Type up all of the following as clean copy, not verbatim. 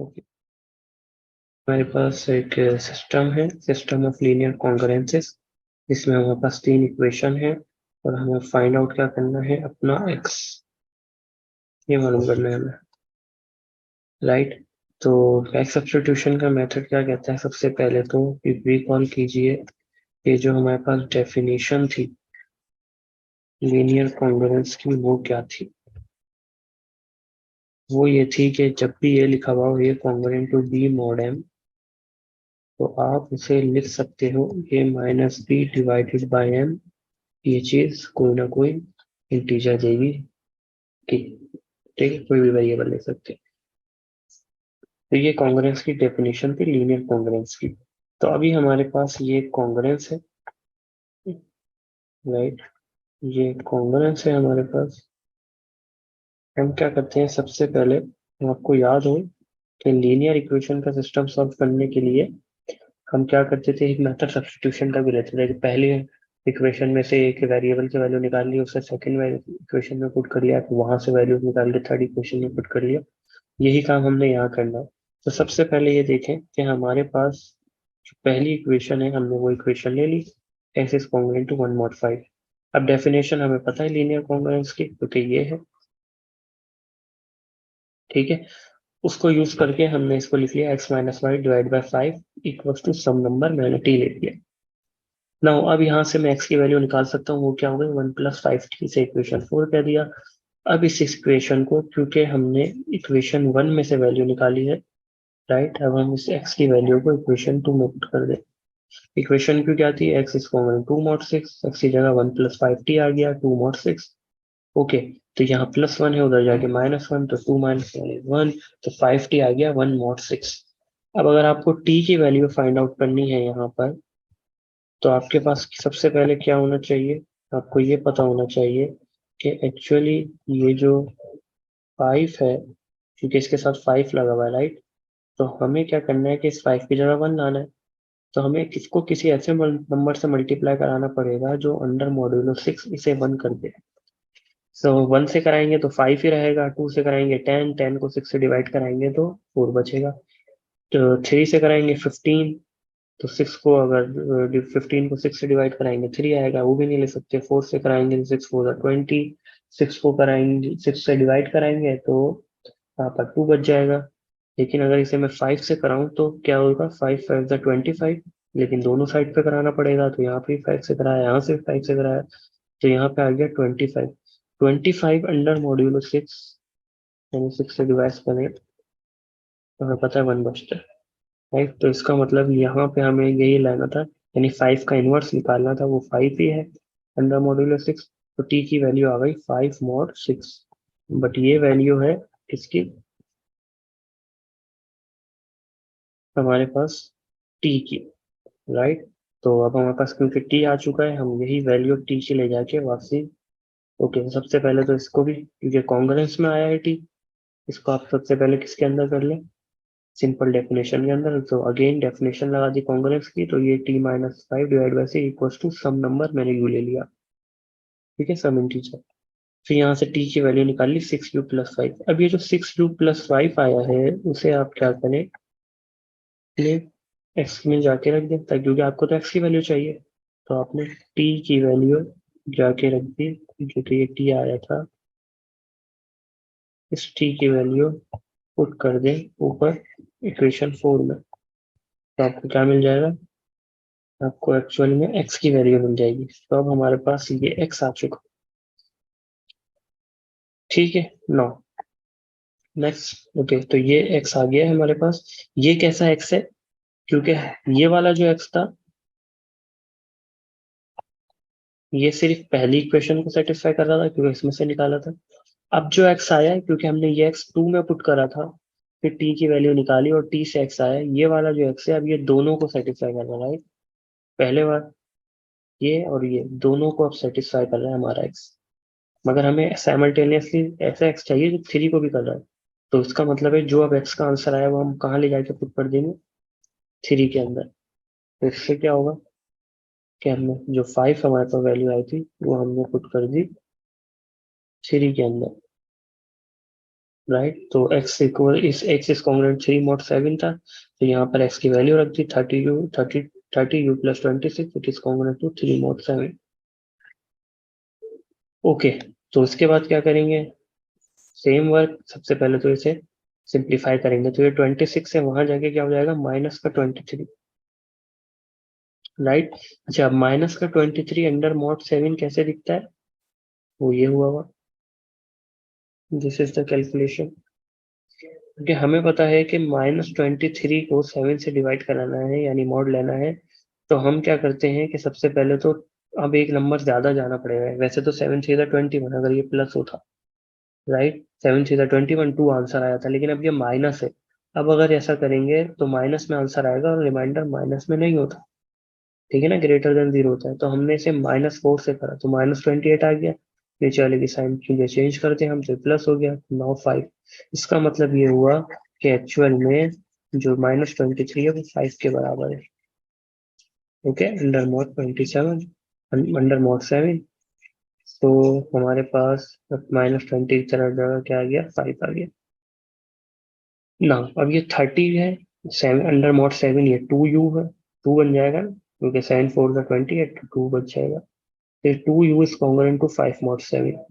Okay, हमारे पास एक system है, सिस्टम ऑफ लीनियर कॉन्ग्रुएंसेस, जिसमें हमारे पास तीन इक्वेशन है और हमें फाइंड आउट क्या करना है, अपना एक्स ये मालूम करना है हमें, राइट। तो एक्स सब्स्टिट्यूशन का मेथड क्या कहता है, सबसे पहले तो रिकॉल कीजिए ये जो हमारे पास डेफिनेशन थी लीनियर कॉन्ग्रुएंस की, वो क्या थी। वो ये थी कि जब भी ये लिखा हुआ हो ये congruent to b mod m, तो आप उसे लिख सकते हो ये minus b divided by m. ये चीज कोई ना कोई इंटीजर देगी कि ठीक है, कोई भी वेरिएबल ले सकते हैं। तो ये कॉन्ग्रुएंस की डेफिनेशन थी लीनियर कॉन्ग्रुएंस की। तो अभी हमारे पास ये कॉन्ग्रुएंस है, राइट। ये कॉन्ग्रुएंस है हमारे पास। हम क्या करते हैं, सबसे पहले आपको याद हो कि लीनियर इक्वेशन का सिस्टम सॉल्व करने के लिए हम क्या करते थे, एक मेथड सब्स्टिट्यूशन का भी लेते थे कि पहले इक्वेशन में से एक वेरिएबल की वैल्यू निकाल ली, उसे सेकंड इक्वेशन में पुट कर लिया, तो वहां से वैल्यू निकाल के थर्ड इक्वेशन में पुट कर लिया। यही काम हमने यहाँ करना है। तो सबसे पहले ये देखें कि हमारे पास जो पहली इक्वेशन है, हमने वो इक्वेशन ले ली, एक्स इज कॉन्ग्रुएंट टू 1/5। अब डेफिनेशन हमें पता है लीनियर कॉन्ग्रुएंस की, क्योंकि ये है, ठीक है। उसको यूज करके हमने इसको लिख लिया x minus y divide by 5 equals to some number, मैंने टी ले लिया। ना अब यहाँ से मैं एक्स की वैल्यू निकाल सकता हूँ, वो क्या हो गई 1+5t से इक्वेशन 4 कह दिया। अब इस इक्वेशन को, क्योंकि हमने इक्वेशन 1 में से वैल्यू निकाली है, राइट, अब हम इस एक्स की वैल्यू को इक्वेशन 2 में पुट कर दे। इक्वेशन क्यों क्या थी, x is common 2 mod 6, x की जगह 1+5t आ गया 2 mod 6। ओके, तो यहाँ +1 है, उधर जाके -1, तो 2 - 1 तो 5t आ गया 1 mod 6। अब अगर आपको t की वैल्यू फाइंड आउट करनी है यहाँ पर, तो आपके पास सबसे पहले क्या होना चाहिए, आपको ये पता होना चाहिए कि एक्चुअली ये जो 5 है, क्योंकि इसके साथ 5 लगा हुआ है, राइट। तो हमें क्या करना है कि इस 5 की जगह 1 लाना है। तो हमें किसको किसी ऐसे नंबर से मल्टीप्लाई कराना पड़ेगा जो अंडर मॉड्यूलो 6 इसे 1 कर दे। सो 1 से कराएंगे तो 5 ही रहेगा, 2 से कराएंगे 10, 10 को 6 से डिवाइड कराएंगे तो 4 बचेगा। तो 3 से कराएंगे 15, तो 6 को अगर 15 को 6 से डिवाइड कराएंगे 3 आएगा, वो भी नहीं ले सकते। 4 से कराएंगे तो 6 4 20, 6 को कराएंगे 6 से डिवाइड कराएंगे तो यहाँ पर 2 बच जाएगा। लेकिन अगर इसे मैं 5 से कराऊं तो क्या होगा, 5 5 25, लेकिन दोनों साइड पे कराना पड़ेगा, तो यहाँ पे 5 से कराया, यहाँ से 5 से कराया, तो यहाँ पे आ गया 25। 25 अंडर मॉड्यूलो 6, यानी 6 से डिवाइड करें तो हमें पता है 1 बचता है, राइट। तो इसका मतलब यहाँ पे हमें यही लाना था, यानी 5 का इनवर्स निकालना था, वो 5 ही है अंडर मॉड्यूलो 6। तो टी की वैल्यू आ गई 5 mod 6, बट ये वैल्यू है किसकी, हमारे पास टी की, राइट। तो अब हमारे पास क्योंकि टी आ चुका है, हम यही वैल्यू टी की ले जाके वापसी। ओके, तो सबसे पहले तो इसको भी, क्योंकि कॉन्ग्रुएंस में आया है टी, इसको आप सबसे पहले किसके अंदर कर लें, सिंपल डेफिनेशन के अंदर। तो अगेन डेफिनेशन लगा दी कॉन्ग्रुएंस की, तो ये t - 5 divide by c equals to some number, मैंने यू ले लिया, ठीक है, सम इंटीजर। फिर यहाँ से t की वैल्यू निकाल ली 6u + 5। अब ये जो 6u + 5 आया है, उसे आप क्या करें, ले एक्स में जाके रख दें, ताकि क्योंकि आपको तो एक्स की वैल्यू चाहिए, तो आपने t की वैल्यू जाके रख दी, जो कि ये t आया था, इस t की वैल्यू पुट कर दें ऊपर इक्वेशन 4 में, तो आपको क्या मिल जाएगा, आपको एक्चुअल में x की वैल्यू मिल जाएगी। तो अब हमारे पास ये x आ चुका, ठीक है। नो, नेक्स्ट, ओके, तो ये x आ गया है हमारे पास। ये कैसा x है, क्योंकि ये वाला जो x था, ये सिर्फ पहली इक्वेशन को सेटिस्फाई कर रहा था, क्योंकि इसमें से निकाला था। अब जो x आया है, क्योंकि हमने ये x 2 में पुट करा था, फिर t की वैल्यू निकाली और t से x आया, ये वाला जो x है, अब ये दोनों को सेटिस्फाई कर रहा है, right? पहले बार ये और ये दोनों को अब सेटिस्फाई कर रहा है हमारा x, मगर हमें साइमल्टेनियसली ऐसा एक्स चाहिए जो 3 को भी कर रहा है। तो इसका मतलब है जो अब एक्स का आंसर आया वो हम कहाँ ले जाके पुट कर देंगे, 3 के अंदर। तो इससे क्या होगा कि हमने जो 5 हमारे पास वैल्यू आई थी वो हमने पुट कर दी 3 के अंदर, राइट। तो x इज कॉन्ग्रुएंट 3 mod 7 था, तो यहाँ पर x की वैल्यू रख दी 30u plus 26, it is congruent to 3 mod 7। Okay, तो उसके बाद क्या करेंगे, सेम वर्क। सबसे पहले तो इसे सिंप्लीफाई करेंगे, तो ये 26 है, वहां जाके क्या हो जाएगा माइनस का 23, राइट। अच्छा, अब माइनस का 23 अंडर मॉड 7 कैसे दिखता है, वो ये हुआ, दिस इज द कैलकुलेशन। क्योंकि हमें पता है कि -23 को 7 से डिवाइड कराना है, यानी मॉड लेना है। तो हम क्या करते हैं कि सबसे पहले तो अब एक नंबर ज्यादा जाना पड़ेगा। वैसे तो 7 थ्री 21 अगर ये प्लस होता, राइट, 7 थ्री 21 2 आंसर आया था, लेकिन अब ये माइनस है। अब अगर ऐसा करेंगे तो माइनस में आंसर आएगा और रिमाइंडर माइनस में नहीं होता, ठीक है ना, ग्रेटर देन जीरो होता है। तो हमने इसे -4 से करा तो -28 आ गया। नीचे वाले की साइन चीजें चेंज करते हैं हम, तो प्लस हो गया, नाउ 5। इसका मतलब ये हुआ कि एक्चुअल में जो -23 है वो 5 के बराबर है। Okay, under mode 27, under mode 7। तो हमारे पास -20 की तरह जगह क्या आ गया, 5 आ गया ना। अब ये 30 है, 7 अंडर मोड 7, ये 2u है, 2 बन जाएगा ना, क्योंकि 7 4 का 28, 2 बच जाएगा। फिर 2u is congruent to 5 mod 7।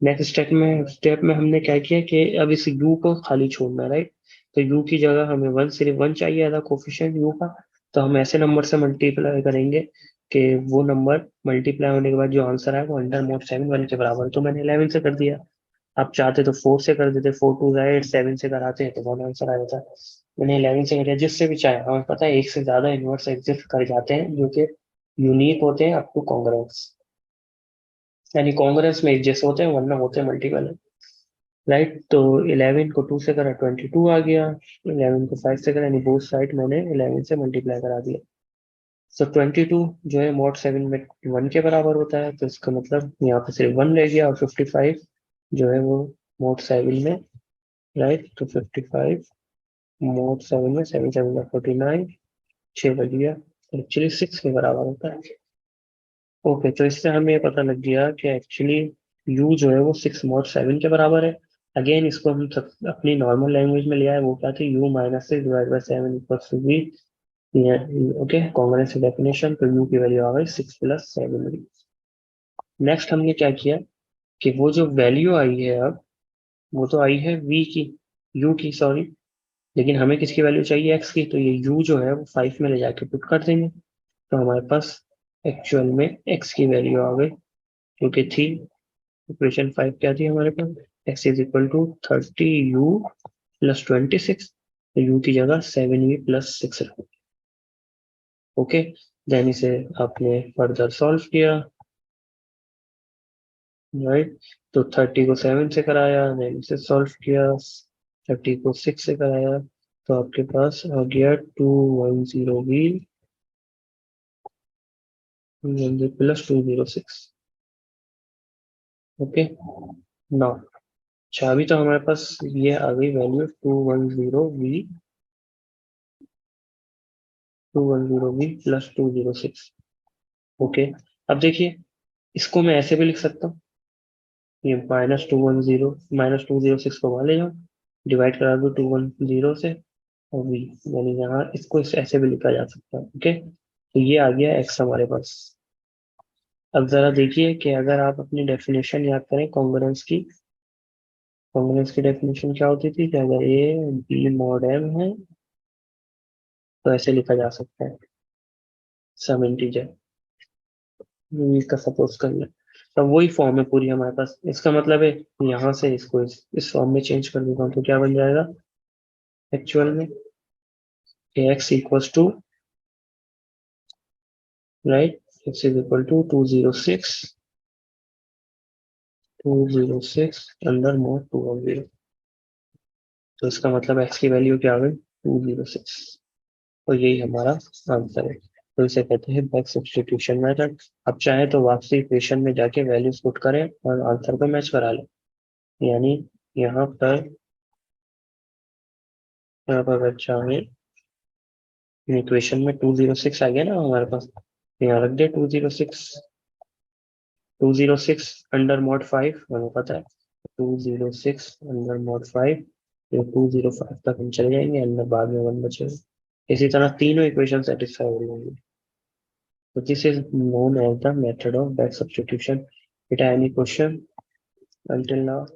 Next step में हमने क्या किया कि अब इस u को खाली छोड़ना है, राइट। तो u की जगह हमें 1, सिर्फ 1 चाहिए था कोफिशिएंट u का। तो हम ऐसे नंबर से मल्टीप्लाई करेंगे कि वो नंबर मल्टीप्लाई होने के बाद जो आंसर है वो अंडर मोड 7 1 के बराबर। तो मैंने 11 से कर दिया। आप चाहते तो 4 से कर देते, 4 2 8, 7 से कराते हैं तो वन आंसर आ जाता। मैंने 11 से कर दिया, जिससे भी चाहे। हमें पता है एक से ज्यादा इनवर्स एग्जिस्ट कर जाते हैं जो कि यूनिक होते हैं अप टू कॉन्ग्रुएंस, यानी कॉन्ग्रेंस में एक जैसे होते हैं वरना होते हैं मल्टीपल, राइट। तो 11 को 2 से करा 22 आ गया, 11 को 5 से करा, यानी बोथ साइड मैंने 11 से मल्टीप्लाई करा दिया। सो 22 जो है मॉड 7 में 1 के बराबर होता है, तो इसका मतलब यहाँ पे सिर्फ 1 रह गया, और 55 जो है वो मॉड 7 में, राइट। तो 55 मॉड 7 में 7 7 49, 6 बज गया, एक्चुअली 6 के बराबर होता है। ओके, तो इससे हमें ये पता लग गया कि एक्चुअली u जो है वो 6 mod 7 के बराबर है। अगेन इसको हम अपनी नॉर्मल लैंग्वेज में लिया है, वो क्या थी, u minus 6 divide by 7 equals to v। Okay, congruence definition, तो u की वैल्यू आ गई 6 प्लस 7। नेक्स्ट हमने क्या किया कि वो जो वैल्यू आई है अब, वो तो आई है v की, u की सॉरी, लेकिन हमें किसकी वैल्यू चाहिए, x की। तो ये u जो है वो 5 में ले जाके पुट कर देंगे, तो हमारे पास एक्चुअल में x की वैल्यू आ गई, क्योंकि थी इक्वेशन 5 क्या थी हमारे पास, x is equal to 30u plus 26, तो u की जगह 7v प्लस 6 रखो। ओके, देन इसे आपने फर्दर सॉल्व किया, राइट। तो 30 को 7 से कराया, देन इसे सॉल्व किया, 30 को 6 से कराया, तो आपके पास आ गया 210v प्लस 206। ओके, नाउ अच्छा, अभी तो हमारे पास ये आ गई वैल्यू 210v प्लस 206। ओके, अब देखिए, इसको मैं ऐसे भी लिख सकता हूँ, ये -210 -206 को वहां ले जाओ, डिवाइड करा दो 210 से, और v, यानी यहाँ इसको ऐसे भी लिखा जा सकता है। ओके, तो ये आ गया x हमारे पास। अब जरा देखिए कि अगर आप अपनी डेफिनेशन याद करें कॉन्ग्रुएंस की, कॉन्ग्रुएंस की डेफिनेशन क्या होती थी कि अगर a b mod m है तो ऐसे लिखा जा सकता है, सम इंटीजर का सपोज कर लिया। तो वही फॉर्म है पूरी हमारे पास, इसका मतलब है यहाँ से इसको इस फॉर्म में चेंज कर देता हूँ, तो क्या बन जाएगा एक्चुअल में, x equals to, right, x is equal to 206 under mod 210। तो इसका मतलब x की वैल्यू क्या आ गई, 206, और यही हमारा आंसर है। तो इसे कहते हैं बैक सब्स्टिट्यूशन मेथड। अब चाहे तो वापसी इक्वेशन में जाके वैल्यूज पुट करें और आंसर को मैच करा लें, यानी यहाँ पर अगर चाहे, इक्वेशन में 206 आ गया ना हमारे पास, तो यहाँ रख दे 206 अंडर मॉड 5, हमें पता है 206 अंडर मॉड 5, ये 205 तक हम चले जाएंगे, अंदर बाद में 1 बचेगा। इसी तरह तीनों इक्वेशन सेटिस्फाई हो जाएंगे। So this is known as the method of back substitution. It any question until now?